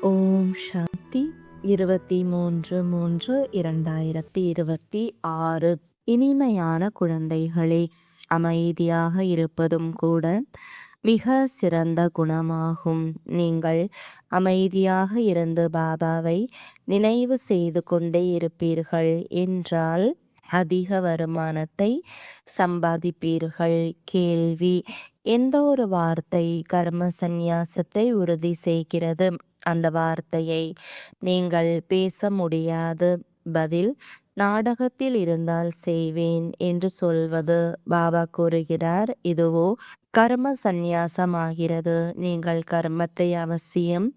ஓம் சாந்தி 23/3/2026. இனிமையான குழந்தைகளே, அமைதியாக இருப்பதும் கூட மிக சிறந்த குணமாகும். நீங்கள் அமைதியாக இருந்து பாபாவை நினைவு செய்து கொண்டே இருப்பீர்கள் என்றால் அதிக வருமானத்தை சம்பாதிப்பீர்கள். கேள்வி: எந்த ஒரு வார்த்தை கர்ம சந்நியாசத்தை உறுதி செய்கிறது? அந்த வார்த்தையை நீங்கள் பேச முடியாது. பதில்: நாடகத்தில் இருந்தால் செய்வேன் என்று சொல்வது. பாபா கூறுகிறார், இதுவோ கர்ம சந்நியாசமாகிறது. நீங்கள் கர்மத்தை அவசியம்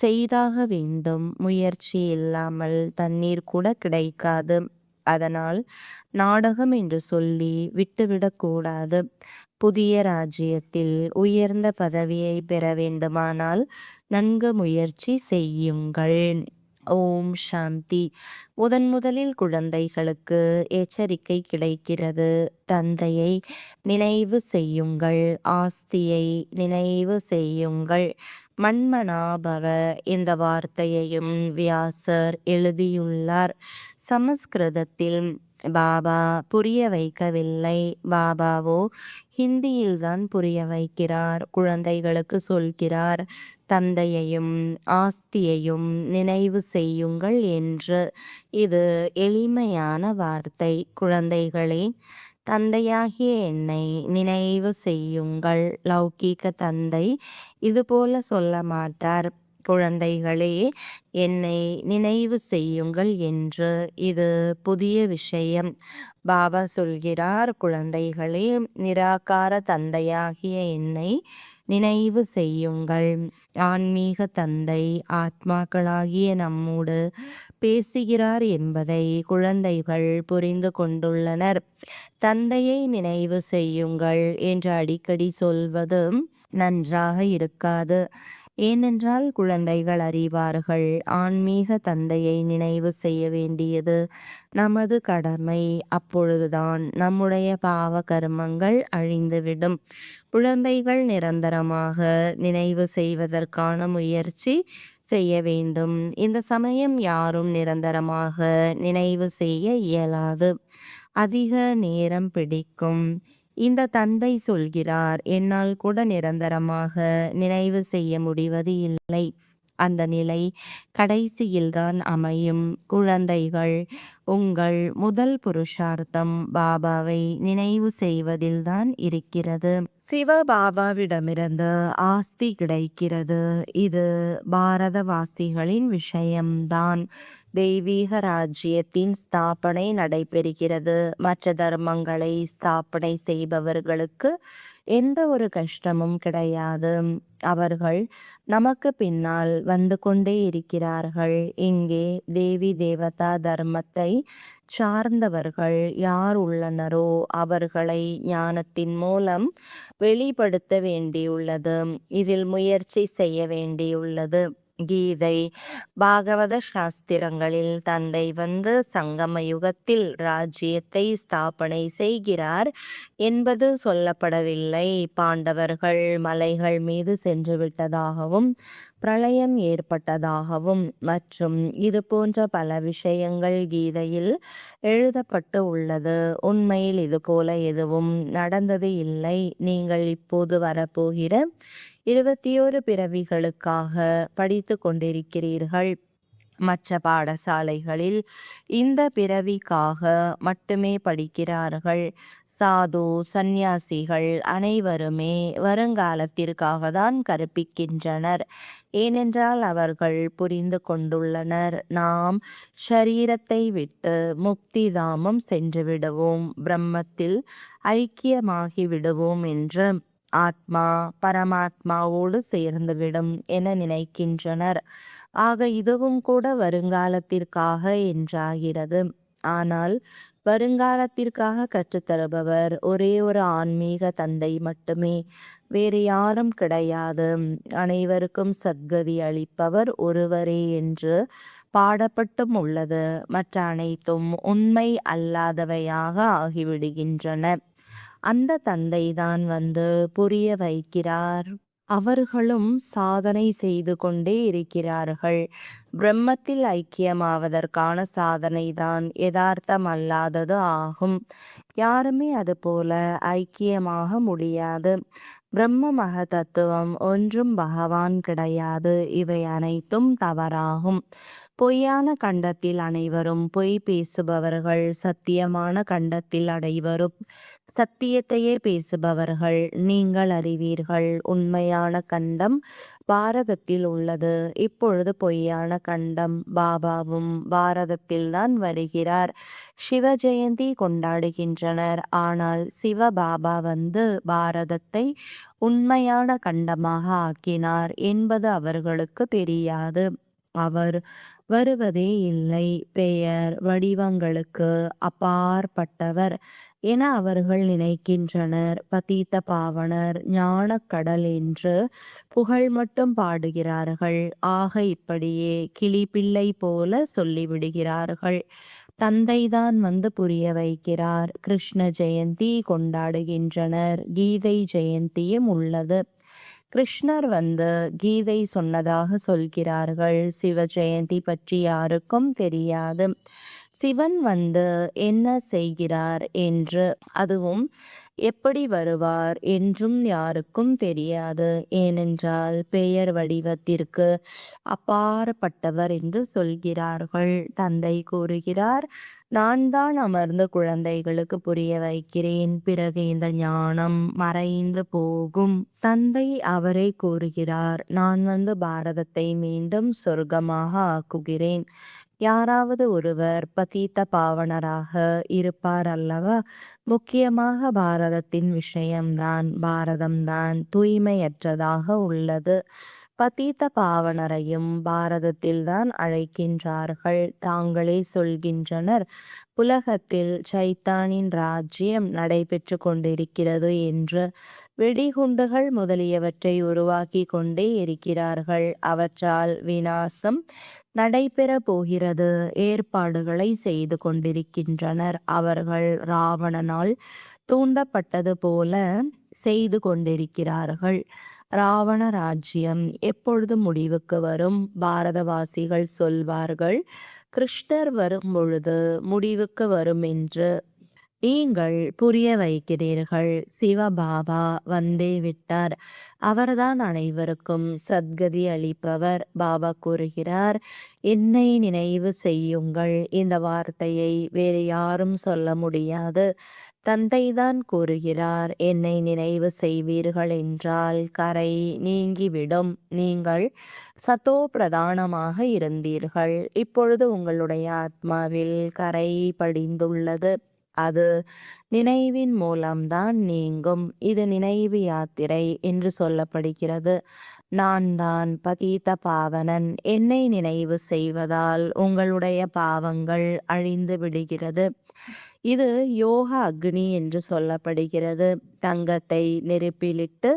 செய்தாக வேண்டும். முயற்சி இல்லாமல் தண்ணீர் கூட கிடைக்காது. அதனால் நாடகம் என்று சொல்லி விட்டுவிடக்கூடாது. புதிய ராஜ்யத்தில் உயர்ந்த பதவியை பெற வேண்டுமானால் நன்கு முயற்சி செய்யுங்கள். ஓம் சாந்தி. முதலில் குழந்தைகளுக்கு எச்சரிக்கை கிடைக்கிறது. தந்தையை நினைவு செய்யுங்கள், ஆஸ்தியை நினைவு செய்யுங்கள். மன்மனாபவ இந்த வார்த்தையையும் வியாசர் எழுதியுள்ளார். சமஸ்கிருதத்தில் பாபா புரிய வைக்கவில்லை. பாபாவோ ஹிந்தியில்தான் புரிய வைக்கிறார். குழந்தைகளுக்கு சொல்கிறார், தந்தையையும் ஆஸ்தியையும் நினைவு செய்யுங்கள் என்று. இது எளிமையான வார்த்தை. குழந்தைகளே, தந்தையாகிய என்னை நினைவு செய்யுங்கள். லௌகீக தந்தை இதுபோல சொல்ல மாட்டார். குழந்தைகளே, என்னை நினைவு செய்யுங்கள் என்று. இது புதிய விஷயம். பாபா சொல்கிறார், குழந்தைகளே, நிராகார தந்தையாகிய என்னை நினைவு செய்யுங்கள். ஆன்மீக தந்தை ஆத்மாக்களாகிய நம்மோடு பேசுகிறார் என்பதை குழந்தைகள் புரிந்து கொண்டுள்ளனர். தந்தையை நினைவு செய்யுங்கள் என்று அடிக்கடி சொல்வது நன்றாக இருக்காது. ஏனென்றால் குழந்தைகள் அறிவார்கள், ஆன்மீக தந்தையை நினைவு செய்ய வேண்டியது நமது கடமை. அப்பொழுதுதான் நம்முடைய பாவ கர்மங்கள் அழிந்துவிடும். குழந்தைகள் நிரந்தரமாக நினைவு செய்வதற்கான முயற்சி செய்ய வேண்டும். இந்த சமயம் யாரும் நிரந்தரமாக நினைவு செய்ய இயலாது. அதிக நேரம் பிடிக்கும். இந்த தந்தை சொல்கிறார், என்னால் கூட நிரந்தரமாக நினைவு செய்ய முடிவது இல்லை. அந்த நிலை கடைசியில்தான் அமையும். குழந்தைகள், உங்கள் முதல் புருஷார்த்தம் பாபாவை நினைவு செய்வதில்தான் இருக்கிறது. சிவபாபாவிடமிருந்து ஆஸ்தி கிடைக்கிறது. இது பாரதவாசிகளின் விஷயம்தான். தெய்வீக ராஜ்யத்தின் ஸ்தாபனை நடைபெறுகிறது. மற்ற தர்மங்களை ஸ்தாபனை செய்பவர்களுக்கு எந்த ஒரு கஷ்டமும் கிடையாது. அவர்கள் நமக்கு பின்னால் வந்து கொண்டே இருக்கிறார்கள். இங்கே தேவி தேவதா தர்மத்தை சார்ந்தவர்கள் யார் உள்ளனரோ அவர்களை ஞானத்தின் மூலம் வெளிப்படுத்த வேண்டியுள்ளது. இதில் முயற்சி செய்ய வேண்டியுள்ளது. கீதை, பாகவத சாஸ்திரங்களில் தந்தை வந்து சங்கம யுகத்தில் ராஜ்யத்தை ஸ்தாபனை செய்கிறார் என்பது சொல்லப்படவில்லை. பாண்டவர்கள் மலைகள் மீது சென்று விட்டதாகவும் பிரளயம் ஏற்பட்டதாகவும் மற்றும் இது போன்ற பல விஷயங்கள் கீதையில் எழுதப்பட்டு உள்ளது. உண்மையில் இது போல எதுவும் நடந்தது இல்லை. நீங்கள் இப்போது வரப்போகிற 21 பிறவிகளுக்காக படித்து கொண்டிருக்கிறீர்கள். மற்ற பாடசாலைகளில் இந்த பிறவிக்காக மட்டுமே படிக்கிறார்கள். சாது, சந்நியாசிகள் அனைவருமே வருங்காலத்திற்காக தான் கற்பிக்கின்றனர். ஏனென்றால் அவர்கள் புரிந்து கொண்டுள்ளனர், நாம் ஷரீரத்தை விட்டு முக்தி தாமம் சென்று விடுவோம், பிரம்மத்தில் ஐக்கியமாகி விடுவோம் என்று. ஆத்மா பரமாத்மாவோடு சேர்ந்துவிடும் என நினைக்கின்றனர். ஆக இதுவும் கூட வருங்காலத்திற்காக என்றாகிறது. ஆனால் வருங்காலத்திற்காக கற்றுத்தருபவர் ஒரே ஒரு ஆன்மீக தந்தை மட்டுமே, வேறு யாரும் கிடையாது. அனைவருக்கும் சத்கதி அளிப்பவர் ஒருவரே என்று பாடப்பட்டும் உள்ளது. மற்ற அனைத்தும் உண்மை அல்லாதவையாக ஆகிவிடுகின்றன. அந்த தந்தைதான் வந்து புரிய வைக்கிறார். அவர்களும் சாதனை செய்து கொண்டே இருக்கிறார்கள். பிரம்மத்தில் ஐக்கியமாவதற்கான சாதனைதான் யதார்த்தமல்லாதது ஆகும். யாருமே அதுபோல ஐக்கியமாக முடியாது. பிரம்ம மகதத்துவம் ஒன்றும் பகவான் கிடையாது. இவை அனைத்தும் தவறாகும். பொய்யான கண்டத்தில் அனைவரும் பொய் பேசுபவர்கள், சத்தியமான கண்டத்தில் அனைவரும் சத்தியத்தையே பேசுபவர்கள். நீங்கள் அறிவீர்கள், உண்மையான கண்டம் பாரதத்தில் உள்ளது. இப்பொழுது பொய்யான கண்டம் பாபாவும் பாரதத்தில்தான் வருகிறார். சிவ ஜெயந்தி கொண்டாடுகின்றனர். ஆனால் சிவ பாபா வந்து பாரதத்தை உண்மையான கண்டமாக ஆக்கினார் என்பது அவர்களுக்கு தெரியாது. அவர் வருவதே இல்லை. பெயர் வடிவங்களுக்கு அப்பாற்பட்டவர் என அவர்கள் நினைக்கின்றனர். பதீத்த பாவனர், ஞானக்கடல் என்று புகழ் மட்டும் பாடுகிறார்கள். ஆக இப்படியே கிளிப்பிள்ளை போல சொல்லிவிடுகிறார்கள். தந்தைதான் வந்து புரிய வைக்கிறார். கிருஷ்ண ஜெயந்தி கொண்டாடுகின்றனர். கீதை ஜெயந்தியும் உள்ளது. கிருஷ்ணர் வந்து கீதை சொன்னதாக சொல்கிறார்கள். சிவ ஜெயந்தி பற்றி யாருக்கும் தெரியாது. சிவன் வந்து என்ன செய்கிறார் என்று, அதுவும் எப்படி வருவார் என்றும் யாருக்கும் தெரியாது. ஏனென்றால் பெயர் வடிவத்திற்கு அப்பாற்பட்டவர் என்று சொல்கிறார்கள். தந்தை கூறுகிறார், நான் தான் அமர்ந்து குழந்தைகளுக்கு புரிய வைக்கிறேன். பிறகு இந்த ஞானம் மறைந்து போகும். தந்தை அவரே கூறுகிறார், நான் வந்து பாரதத்தை மீண்டும் சொர்க்கமாக ஆக்குகிறேன். யாராவது ஒருவர் பதீத்த பாவனராக இருப்பார் அல்லவா? முக்கியமாக பாரதத்தின் விஷயம்தான். பாரதம்தான் தூய்மையற்றதாக உள்ளது. பதீத்த பாவனரையும் பாரதத்தில்தான் அழைக்கின்றார்கள். தாங்களே சொல்கின்றனர், உலகத்தில் சைத்தானின் ராஜ்யம் நடைபெற்று கொண்டிருக்கிறது என்று. வெடிகுண்டுகள் முதலியவற்றை உருவாக்கி கொண்டே இருக்கிறார்கள். அவற்றால் விநாசம் நடைபெற போகிறது. ஏற்பாடுகளை செய்து கொண்டிருக்கின்றனர். அவர்கள் ராவணனால் தூண்டப்பட்டது போல செய்து கொண்டிருக்கிறார்கள். ராவண ராஜ்யம் எப்பொழுது முடிவுக்கு வரும்? பாரதவாசிகள் சொல்வார்கள், கிருஷ்ணர் வரும் பொழுது முடிவுக்கு வரும் என்று. நீங்கள் புரிய வைக்கிறீர்கள். சிவபாபா வந்தே விட்டார். அவர்தான் அனைவருக்கும் சத்கதி அளிப்பவர். பாபா கூறுகிறார், என்னை நினைவு செய்யுங்கள். இந்த வார்த்தையை வேறு யாரும் சொல்ல முடியாது. தந்தைதான் கூறுகிறார், என்னை நினைவு செய்வீர்கள் என்றால் கரை நீங்கிவிடும். நீங்கள் சத்தோ பிரதானமாக இருந்தீர்கள். இப்பொழுது உங்களுடைய ஆத்மாவில் கரை படிந்துள்ளது. அது நினைவின் மூலம்தான் நீங்கும். இது நினைவு யாத்திரை என்று சொல்லப்படுகிறது. நான் தான் பதீத பாவனன். என்னை நினைவு செய்வதால் உங்களுடைய பாவங்கள் அழிந்து விடுகிறது. இது யோக அக்னி என்று சொல்லப்படுகிறது. தங்கத்தை நெருப்பிலிட்டு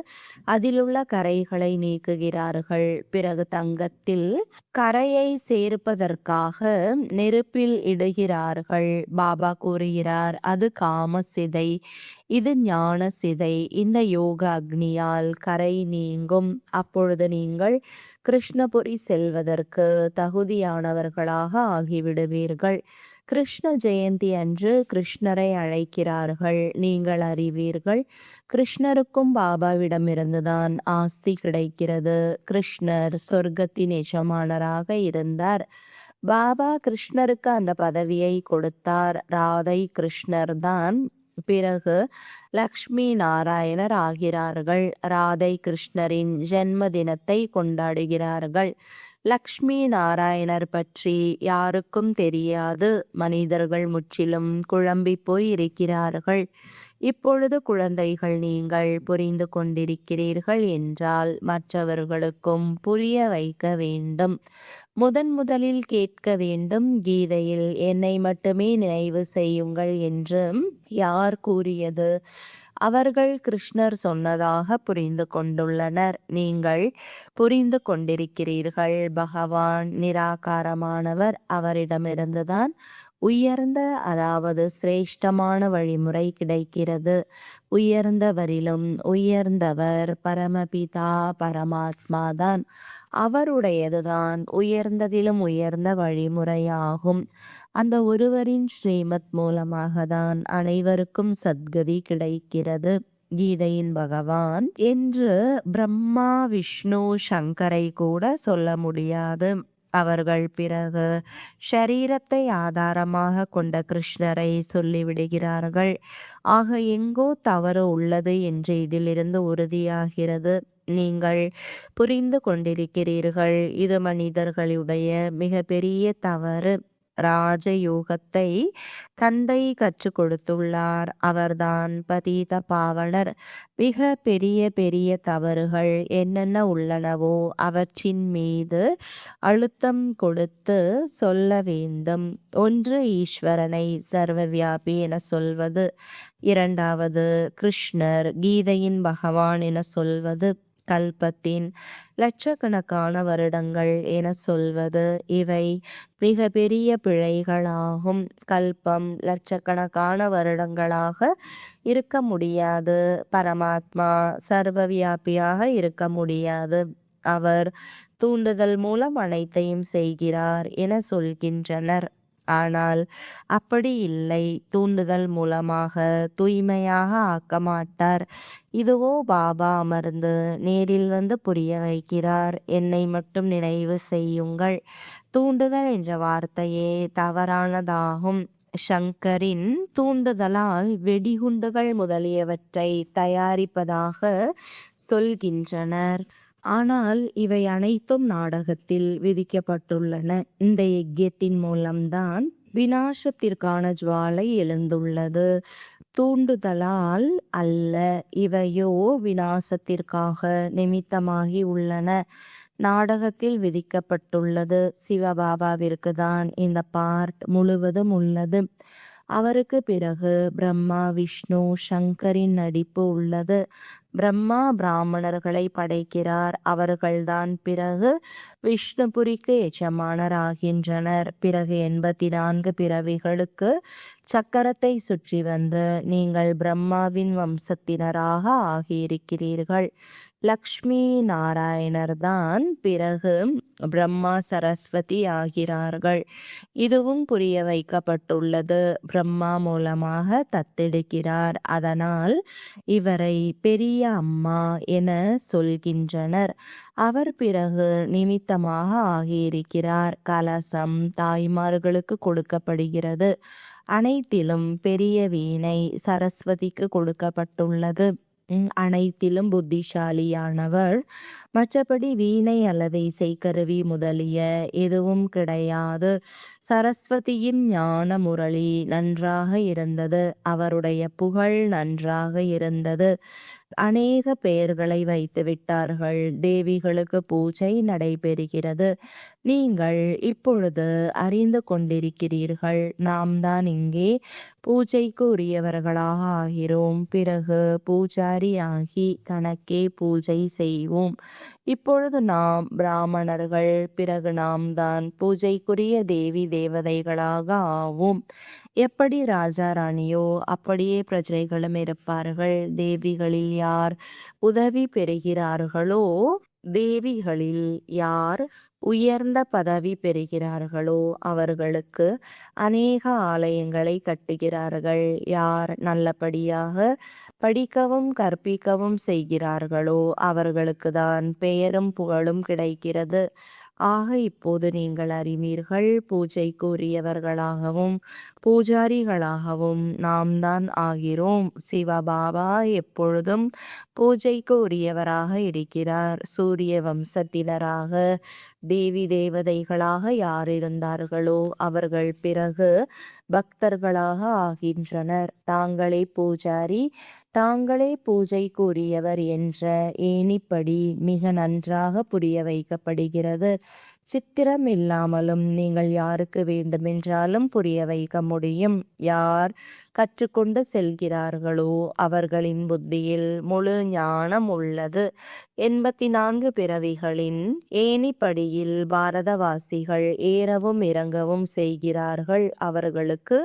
அதிலுள்ள கரைகளை நீக்குகிறார்கள். பிறகு தங்கத்தில் கரையை சேர்ப்பதற்காக நெருப்பில் இடுகிறார்கள். பாபா கூறுகிறார், அது காம சிதை, இது ஞான சிதை. இந்த யோக அக்னியால் கரை நீங்கும். அப்பொழுது நீங்கள் கிருஷ்ணபுரி செல்வதற்கு தகுதியானவர்களாக ஆகிவிடுவீர்கள். கிருஷ்ண ஜெயந்தி அன்று கிருஷ்ணரை அழைக்கிறார்கள். நீங்கள் அறிவீர்கள், கிருஷ்ணருக்கும் பாபாவிடமிருந்துதான் ஆஸ்தி கிடைக்கிறது. கிருஷ்ணர் சொர்க்கத்தின் எஜமானராக இருந்தார். பாபா கிருஷ்ணருக்கு அந்த பதவியை கொடுத்தார். ராதை கிருஷ்ணர் தான் பிறகு லக்ஷ்மி நாராயணர் ஆகிறார்கள். ராதை கிருஷ்ணரின் ஜென்ம தினத்தை கொண்டாடுகிறார்கள். லக்ஷ்மி நாராயணர் பற்றி யாருக்கும் தெரியாது. மனிதர்கள் முற்றிலும் குழம்பி போய் இருக்கிறார்கள். இப்பொழுது குழந்தைகள், நீங்கள் புரிந்து கொண்டிருக்கிறீர்கள் என்றால் மற்றவர்களுக்கும் புரிய வைக்க வேண்டும். முதலில் கேட்க வேண்டும், கீதையில் என்னை மட்டுமே நினைவு செய்யுங்கள் என்று யார் கூறியது? அவர்கள் கிருஷ்ணர் சொன்னதாக புரிந்து கொண்டுள்ளனர். நீங்கள் புரிந்து கொண்டிருக்கிறீர்கள். பகவான் நிராகாரமானவர். அவரிடமிருந்துதான் உயர்ந்த அதாவது சிரேஷ்டமான வழிமுறை கிடைக்கிறது. உயர்ந்தவரிலும் உயர்ந்தவர் பரமபிதா பரமாத்மாதான். அவருடையதுதான் உயர்ந்ததிலும் உயர்ந்த வழிமுறையாகும். அந்த ஒருவரின் ஸ்ரீமத் மூலமாக தான் அனைவருக்கும் சத்கதி கிடைக்கிறது. கீதையின் பகவான் என்று பிரம்மா விஷ்ணு சங்கரை கூட சொல்ல முடியாது. அவர்கள் பிறகு ஷரீரத்தை ஆதாரமாக கொண்ட கிருஷ்ணரை சொல்லிவிடுகிறார்கள். ஆக எங்கோ தவறு உள்ளது என்று இதிலிருந்து உறுதியாகிறது. நீங்கள் புரிந்து கொண்டிருக்கிறீர்கள். இது மனிதர்களுடைய மிகப்பெரிய தவறு. ராஜயோகத்தை தந்தை கற்றுக் கொடுத்துள்ளார். அவர்தான் பதீத பாவனர். மிக பெரிய பெரிய தவறுகள் என்னென்ன உள்ளனவோ அவற்றின் மீது அழுத்தம் கொடுத்து சொல்ல வேண்டும். ஒன்று ஈஸ்வரனை சர்வவியாபி என சொல்வது, இரண்டாவது கிருஷ்ணர் கீதையின் பகவான் என சொல்வது, கல்பத்தின் லட்சக்கணக்கான வருடங்கள் என சொல்வது இவை மிக பெரிய பிழைகளாகும். கல்பம் லட்சக்கணக்கான வருடங்களாக இருக்க முடியாது. பரமாத்மா சர்வவியாபியாக இருக்க முடியாது. அவர் தூண்டுதல் மூலம் அனைத்தையும் செய்கிறார் என சொல்கின்றனர். ஆனால் அப்படி இல்லை. தூண்டுதல் மூலமாக தூய்மையாக ஆக்க மாட்டார். இதுவோ பாபா அமர்ந்து நேரில் வந்து புரிய வைக்கிறார். என்னை மட்டும் நினைவு செய்யுங்கள். தூண்டுதல் என்ற வார்த்தையே தவறானதாகும். ஷங்கரின் தூண்டுதலால் வெடிகுண்டுகள் முதலியவற்றை தயாரிப்பதாக சொல்கின்றனர். ஆனால் இவை அனைத்தும் நாடகத்தில் விதிக்கப்பட்டுள்ளன. இந்த யஜ்யத்தின் மூலம்தான் விநாசத்திற்கான ஜுவாலை எழுந்துள்ளது. தூண்டுதலால் அல்ல. இவையோ விநாசத்திற்காக நிமித்தமாகி உள்ளன. நாடகத்தில் விதிக்கப்பட்டுள்ளது. சிவபாபாவிற்கு தான் இந்த பார்ட் முழுவதும் உள்ளது. அவருக்கு பிறகு பிரம்மா விஷ்ணு சங்கரின் நடிப்பு உள்ளது. பிரம்மா பிராமணர்களை படைக்கிறார். அவர்கள்தான் பிறகு விஷ்ணுபுரிக்கு எஜமானர் ஆகின்றனர். பிறகு 84 பிறவிகளுக்கு சக்கரத்தை சுற்றி வந்து நீங்கள் பிரம்மாவின் வம்சத்தினராக ஆகியிருக்கிறீர்கள். லக்ஷ்மி நாராயணர் தான் பிறகு பிரம்மா சரஸ்வதி ஆகிறார்கள். இதுவும் புரிய வைக்கப்பட்டுள்ளது. பிரம்மா மூலமாக தத்தெடுக்கிறார். அதனால் இவரை பெரிய அம்மா என சொல்கின்றனர். அவர் பிறகு நிமித்தமாக ஆகியிருக்கிறார். கலசம் தாய்மார்களுக்கு கொடுக்கப்படுகிறது. அனைத்திலும் பெரிய வீணை சரஸ்வதிக்கு கொடுக்கப்பட்டுள்ளது. அனைத்திலும் புத்திசாலியானவர். மற்றபடி வீணை அல்லது இசைக்கருவி முதலிய எதுவும் கிடையாது. சரஸ்வதியின் ஞான முரளி நன்றாக இருந்தது. அவருடைய புகழ் நன்றாக இருந்தது. அநேக பெயர்களை வைத்து விட்டார்கள். தேவிகளுக்கு பூஜை நடைபெறுகிறது. நீங்கள் இப்பொழுது அறிந்து கொண்டிருக்கிறீர்கள். நாம் தான் இங்கே பூஜைக்கு உரியவர்களாக ஆகிறோம். பிறகு பூஜாரி ஆகி தனக்கே பூஜை செய்வோம். இப்பொழுது நாம் பிராமணர்கள். பிறகு நாம் தான் பூஜைக்குரிய தேவி தேவதைகளாக ஆவோம். எப்படி ராஜா ராணியோ அப்படியே பிரஜைகளும் இருப்பார்கள். தேவிகளில் யார் உதவி பெறுகிறார்களோ தேவிகளில் யார் உயர்ந்த பதவி பெறுகிறார்களோ அவர்களுக்கு அநேக ஆலயங்களை கட்டுகிறார்கள். யார் நல்லபடியாக படிக்கவும் கற்பிக்கவும் செய்கிறார்களோ அவர்களுக்கு தான் பெயரும் புகழும் கிடைக்கிறது. ஆக இப்போது நீங்கள் அறிவீர்கள். பூஜைக்கு உரியவர்களாகவும் பூஜாரிகளாகவும் நாம் தான் ஆகிறோம். சிவபாபா எப்பொழுதும் பூஜைக்கு உரியவராக இருக்கிறார். சூரிய வம்சத்தினராக தேவி தேவதைகளாக யார் இருந்தார்களோ அவர்கள் பிறகு பக்தர்களாக ஆகின்றனர். தாங்களே பூஜாரி தாங்களே பூஜைக்கு உரியவர் என்ற ஏணிப்படி மிக நன்றாக புரிய வைக்கப்படுகிறது. சித்திரம் இல்லாமலும் நீங்கள் யாருக்கு வேண்டுமென்றாலும் புரிய வைக்க முடியும். யார் கற்றுக்கொண்டு செல்கிறார்களோ அவர்களின் புத்தியில் முழு ஞானம் உள்ளது. 84 பிறவிகளின் ஏணிப்படியில் பாரதவாசிகள் ஏறவும் இறங்கவும் செய்கிறார்கள். அவர்களுக்கு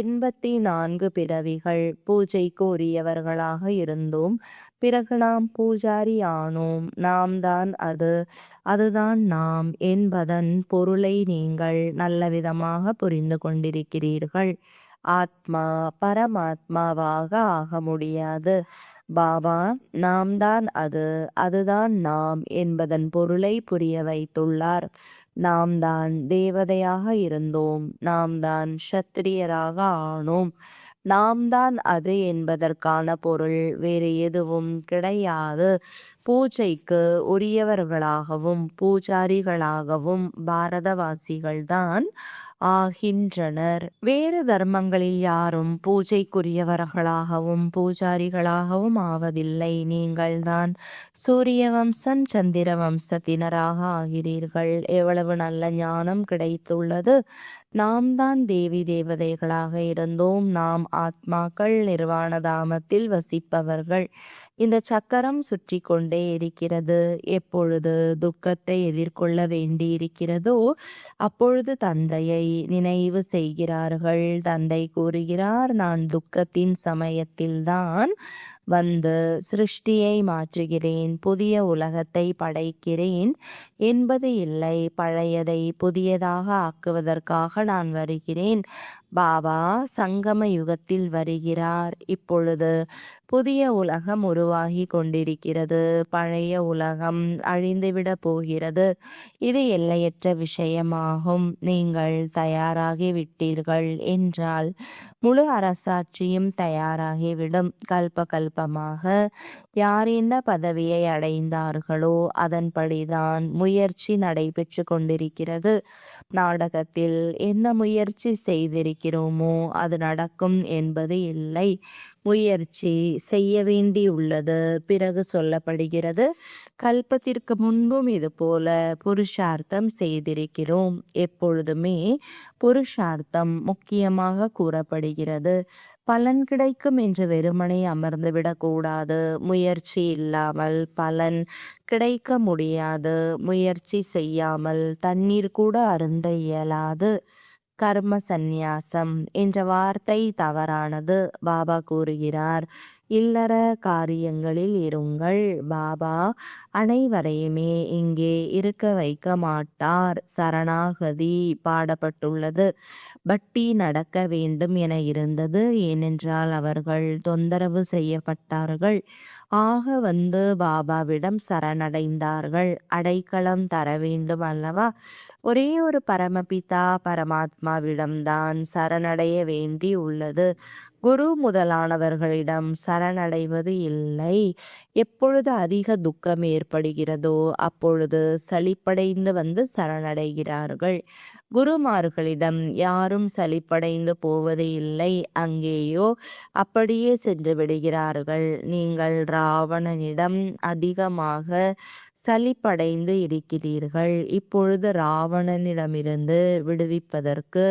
84 பிறவிகள் பூஜைக்கு உரியவர்களாக இருந்தோம். பிறகு நாம் பூஜாரி ஆனோம். நாம் தான் அது, அதுதான் நாம் என்பதன் பொருளை நீங்கள் நல்லவிதமாக புரிந்து கொண்டிருக்கிறீர்கள். ஆத்மா பரமாத்மாவாக ஆக முடியாது. பாபா நாம் தான் அது, அதுதான் நாம் என்பதன் பொருளை புரிய வைத்துள்ளார். நாம் தான் தேவதையாக இருந்தோம். நாம் தான் க்ஷத்திரியராக ஆனோம். நாம் தான் அது என்பதற்கான பொருள் வேறு எதுவும் கிடையாது. பூஜைக்கு உரியவர்களாகவும் பூஜாரிகளாகவும் பாரதவாசிகள்தான் ஆகின்றனர். வேறு தர்மங்களில் யாரும் பூஜைக்குரியவர்களாகவும் பூஜாரிகளாகவும் ஆவதில்லை. நீங்கள்தான் சூரிய வம்சம் சந்திர வம்சத்தினராக ஆகிறீர்கள். எவ்வளவு நல்ல ஞானம் கிடைத்துள்ளது. நாம் தான் தேவி தேவதைகளாக இருந்தோம். நாம் ஆத்மாக்கள் நிர்வாண தாமத்தில் வசிப்பவர்கள். இந்த சக்கரம் சுற்றி கொண்டே இருக்கிறது. எப்பொழுது துக்கத்தை எதிர்கொள்ள வேண்டியிருக்கிறதோ அப்பொழுது தந்தையை நினைவு செய்கிறார்கள். தந்தை கூறுகிறார், நான் துக்கத்தின் சமயத்தில்தான் வந்து சிருஷ்டியை மாற்றுகிறேன், புதிய உலகத்தை படைக்கிறேன் என்பது இல்லை. பழையதை புதியதாக ஆக்குவதற்காக நான் வருகிறேன். பாபா சங்கம யுகத்தில் வருகிறார். இப்பொழுது புதிய உலகம் உருவாகி கொண்டிருக்கிறது. பழைய உலகம் அழிந்துவிட போகிறது. இது எல்லையற்ற விஷயமாகும். நீங்கள் தயாராகி விட்டீர்கள் என்றால் முழு அரசாட்சியும் தயாராகிவிடும். கல்ப கல்பமாக யார் என்ன பதவியை அடைந்தார்களோ அதன்படிதான் முயற்சி நடைபெற்று கொண்டிருக்கிறது. நாடகத்தில் என்ன முயற்சி செய்திருக்கிறோமோ அது நடக்கும் என்பது இல்லை. முயற்சி செய்ய வேண்டியுள்ளது. பிறகு சொல்லப்படுகிறது, கல்பத்திற்கு முன்பும் இதுபோல புருஷார்த்தம் செய்திருக்கிறோம். எப்பொழுதுமே புருஷார்த்தம் முக்கியமாக கூறப்படுகிறது. பலன் கிடைக்கும் என்று வெறுமனே அமர்ந்துவிடக்கூடாது. முயற்சி இல்லாமல் பலன் கிடைக்க முடியாது. முயற்சி செய்யாமல் தண்ணீர் கூட அருந்த இயலாது. கர்ம சந்நியாசம் என்ற வார்த்தை தவறானது. பாபா கூறுகிறார், இல்லற காரியங்களில் இருங்கள். பாபா அனைவரையுமே இங்கே இருக்க வைக்க மாட்டார். சரணாகதி பாடப்பட்டுள்ளது. பட்டி நடக்க வேண்டும் என இருந்தது. ஏனென்றால் அவர்கள் தொந்தரவு செய்யப்பட்டார்கள். ஆக வந்து பாபாவிடம் சரணடைந்தார்கள். அடைக்கலம் தர வேண்டும் அல்லவா? ஒரே ஒரு பரமபிதா பரமாத்மாவிடம்தான் சரணடைய வேண்டி உள்ளது. குரு முதலானவர்களிடம் சரணடைவது இல்லை. எப்பொழுது அதிக துக்கம் ஏற்படுகிறதோ அப்பொழுது சலிப்படைந்து வந்து சரணடைகிறார்கள். குருமார்களிடம் யாரும் சலிப்படைந்து போவது இல்லை. அங்கேயோ அப்படியே சென்று விடுகிறார்கள். நீங்கள் ராவணனிடம் அதிகமாக சலிப்படைந்து இருக்கிறீர்கள். இப்பொழுது ராவணனிடமிருந்து விடுவிப்பதற்கு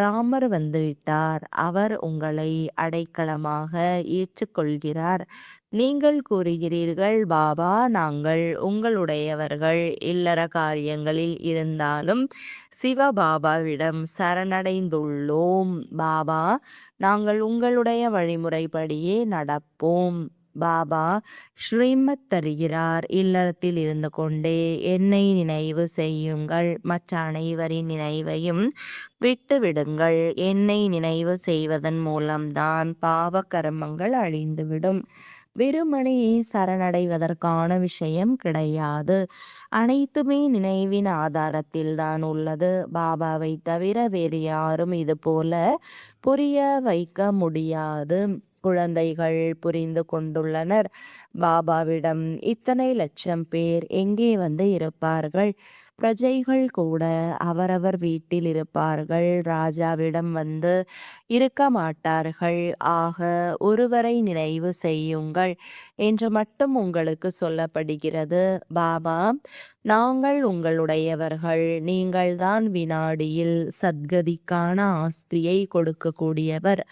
ராமர் வந்துவிட்டார். அவர் உங்களை அடைக்கலமாக ஏற்றுக்கொள்கிறார். நீங்கள் கூறுகிறீர்கள், பாபா நாங்கள் உங்களுடையவர்கள். இல்லற காரியங்களில் இருந்தாலும் சிவபாபாவிடம் சரணடைந்துள்ளோம். பாபா நாங்கள் உங்களுடைய வழிமுறைப்படியே நடப்போம். பாபா ஸ்ரீமத் தருகிறார். இல்லறத்தில் இருந்து கொண்டே என்னை நினைவு செய்யுங்கள். மற்ற அனைவரின் நினைவையும் விட்டு விடுங்கள். என்னை நினைவு செய்வதன் மூலம்தான் பாவ கர்மங்கள் அழிந்துவிடும். வெறுமனே சரணடைவதற்கான விஷயம் கிடையாது. அனைத்துமே நினைவின் ஆதாரத்தில் தான் உள்ளது. பாபாவை தவிர வேறு யாரும் இது போல புரிய வைக்க முடியாது. குழந்தைகள் புரிந்து கொண்டுள்ளனர். பாபாவிடம் இத்தனை லட்சம் பேர் எங்கே வந்து இருப்பார்கள்? பிரஜைகள் கூட அவரவர் வீட்டில் இருப்பார்கள், ராஜாவிடம் வந்து இருக்க மாட்டார்கள். ஆக ஒருவரை நினைவு செய்யுங்கள் என்று மட்டும் உங்களுக்கு சொல்லப்படுகிறது. பாபா, நாங்கள் உங்களுடையவர்கள், நீங்கள்தான் வினாடியில் சத்கதிக்கான ஆஸ்தியை கொடுக்கக்கூடியவர்.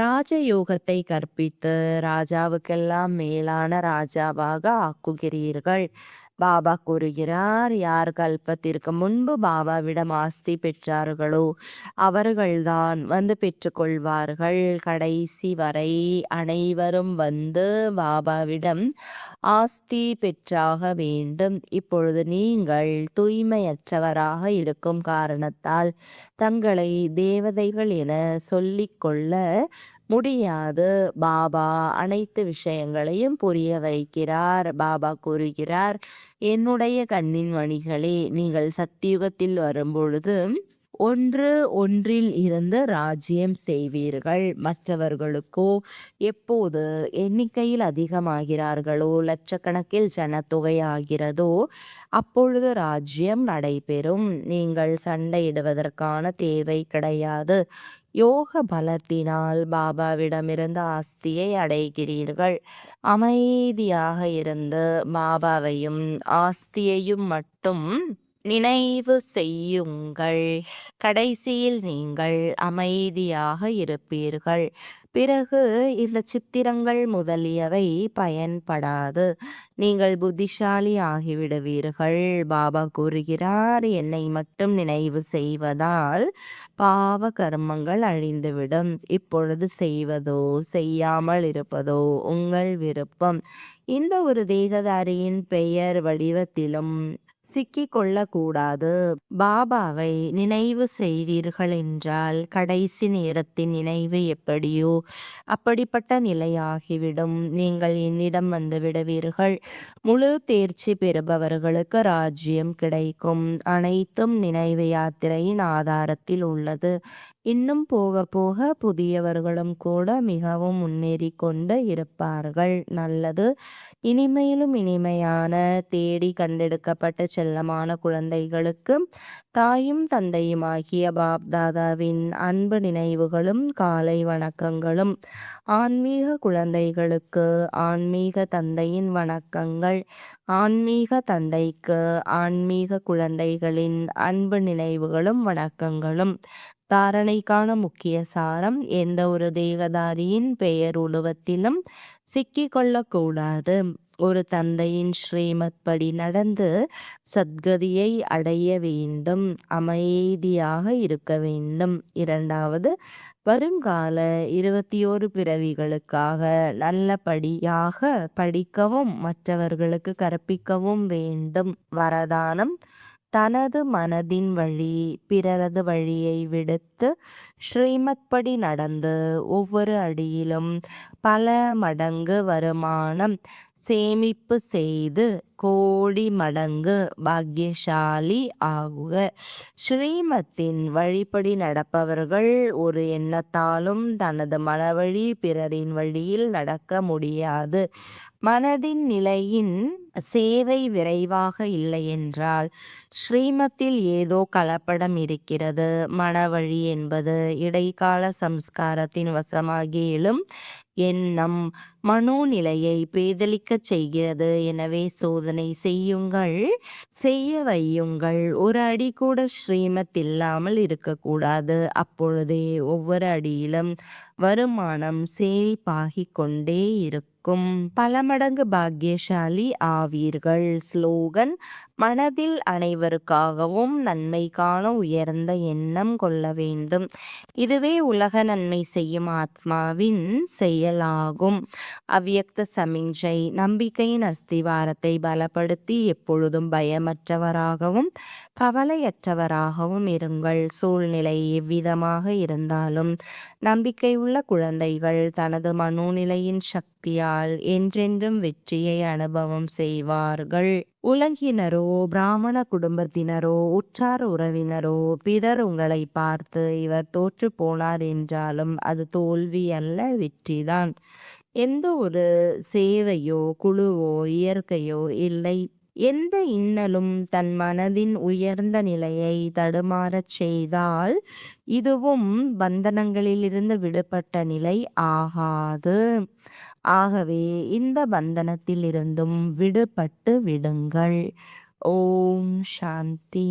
ராஜயோகத்தை கற்பித்து ராஜாவுக்கெல்லாம் மேலான ராஜாவாக ஆக்குகிறீர்கள். பாபா கூறுகிறார், யார் கல்பத்திற்கு முன்பு பாபாவிடம் ஆஸ்தி பெற்றார்களோ அவர்கள்தான் வந்து பெற்றுக்கொள்வார்கள். கடைசி வரை அனைவரும் வந்து பாபாவிடம் ஆஸ்தி பெற்றாக வேண்டும். இப்பொழுது நீங்கள் தூய்மையற்றவராக இருக்கும் காரணத்தால் தங்களை தேவதைகள் என சொல்லிக்கொள்ள முடியாது. பாபா அனைத்து விஷயங்களையும் புரிய வைக்கிறார். பாபா கூறுகிறார், என்னுடைய கண்ணின் மணிகளே, நீங்கள் சத்தியுகத்தில் வரும்பொழுது ஒன்றில் இருந்து ராஜ்யம் செய்வீர்கள். மற்றவர்களுக்கோ எப்போது எண்ணிக்கையில் அதிகமாகிறார்களோ, லட்சக்கணக்கில் ஜனத்தொகை ஆகிறதோ அப்பொழுது ராஜ்யம் நடைபெறும். நீங்கள் சண்டையிடுவதற்கான தேவை கிடையாது. யோக பலத்தினால் பாபாவிடமிருந்து ஆஸ்தியை அடைகிறீர்கள். அமைதியாக இருந்து பாபாவையும் ஆஸ்தியையும் மட்டும் நினைவு செய்யுங்கள். கடைசியில் நீங்கள் அமைதியாக இருப்பீர்கள். பிறகு இந்த சித்திரங்கள் முதலியவை பயன்படாது. நீங்கள் புத்திசாலி ஆகிவிடுவீர்கள். பாபா கூறுகிறார், என்னை மட்டும் நினைவு செய்வதால் பாவ கர்மங்கள் அழிந்துவிடும். இப்பொழுது செய்வதோ செய்யாமல் இருப்பதோ உங்கள் விருப்பம். இந்த ஒரு தேகதாரியின் பெயர் வடிவத்திலும் சிக்கிக்கொள்ளக்கூடாது. பாபாவை நினைவு செய்வீர்கள் என்றால் கடைசி நேரத்தின் நினைவு எப்படியோ அப்படிப்பட்ட நிலையாகிவிடும். நீங்கள் என்னிடம் வந்து விடுவீர்கள். முழு தேர்ச்சி பெறுபவர்களுக்கு ராஜ்யம் கிடைக்கும். அனைத்தும் நினைவு யாத்திரையின் ஆதாரத்தில் உள்ளது. இன்னும் போக போக புதியவர்களும் கூட மிகவும் முன்னேறி கொண்டு இருப்பார்கள். நல்லது. இனிமையிலும் இனிமையான தேடி கண்டெடுக்கப்பட்ட செல்லமான குழந்தைகளுக்கு தாயும் தந்தையுமாகிய பாப் தாதாவின் அன்பு நினைவுகளும் காலை வணக்கங்களும். ஆன்மீக குழந்தைகளுக்கு ஆன்மீக தந்தையின் வணக்கங்கள். ஆன்மீக தந்தைக்கு ஆன்மீக குழந்தைகளின் அன்பு நினைவுகளும் வணக்கங்களும். தாரணைக்கான முக்கிய சாரம், எந்த ஒரு தேகதாரியின் பெயர் உருவத்திலும் சிக்கிக்கொள்ளக்கூடாது. ஒரு தந்தையின் ஸ்ரீமத் படி நடந்து சத்கதியை அடைய வேண்டும். அமைதியாக இருக்க வேண்டும். இரண்டாவது, வருங்கால 21 பிறவிகளுக்காக நல்லபடியாக படிக்கவும் மற்றவர்களுக்கு கற்பிக்கவும் வேண்டும். வரதானம், தனது மனதின் வழி பிறரது வழியை விடுத்து ஸ்ரீமத் படி நடந்து ஒவ்வொரு அடியிலும் பல மடங்கு வருமானம் சேமிப்பு செய்து கோடி மடங்கு பாக்கியசாலி ஆகுக. ஸ்ரீமத்தின் வழிப்படி நடப்பவர்கள் ஒரு எண்ணத்தாலும் தனது மனவழி பிறரின் வழியில் நடக்க முடியாது. மனதின் நிலையின் சேவை விரைவாக இல்லை என்றால் ஸ்ரீமத்தில் ஏதோ கலப்படம் இருக்கிறது. மனவழி என்பது இடைக்கால சம்ஸ்காரத்தின் வசமாகி எழும் எண்ணம் மனோநிலையை பேதலிக்கச் செய்கிறது. எனவே சோதனை செய்யுங்கள், செய்ய வையுங்கள். ஒரு அடி கூட ஸ்ரீமத் இல்லாமல் இருக்கக்கூடாது. அப்பொழுதே ஒவ்வொரு அடியிலும் வருமானம் சேமிப்பாகிக் கொண்டே இருக்கும். பல மடங்கு பாக்கியசாலி ஆவீர்கள். ஸ்லோகன், மனதில் அனைவருக்காகவும் நன்மைக்கான உயர்ந்த எண்ணம் கொள்ள வேண்டும். இதுவே உலக நன்மை செய்யும் ஆத்மாவின் செயலாகும். அவ்யக்த சமிஞ்சை, நம்பிக்கையின் அஸ்திவாரத்தை பலப்படுத்தி எப்பொழுதும் பயமற்றவராகவும் கவலையற்றவராகவும் இருங்கள். சூழ்நிலை எவ்விதமாக இருந்தாலும் நம்பிக்கை உள்ள குழந்தைகள் தனது மனோநிலையின் சக்தியால் என்றென்றும் வெற்றியை அனுபவம் செய்வார்கள். உலகினரோ பிராமண குடும்பத்தினரோ உற்றார் உறவினரோ பிறர் உங்களை பார்த்து இவர் தோற்று போனார் என்றாலும் அது தோல்வி அல்ல, வெற்றிதான். எந்த ஒரு சேவையோ குழுவோ இயற்கையோ இல்லை. எந்த இன்னலும் தன் மனதின் உயர்ந்த நிலையை தடுமாறச் செய்தால் இதுவும் பந்தனங்களிலிருந்து விடுபட்ட நிலை ஆகாது. ஆகவே இந்த பந்தனத்திலிருந்தும் விடுபட்டு விடுங்கள். ஓம் சாந்தி.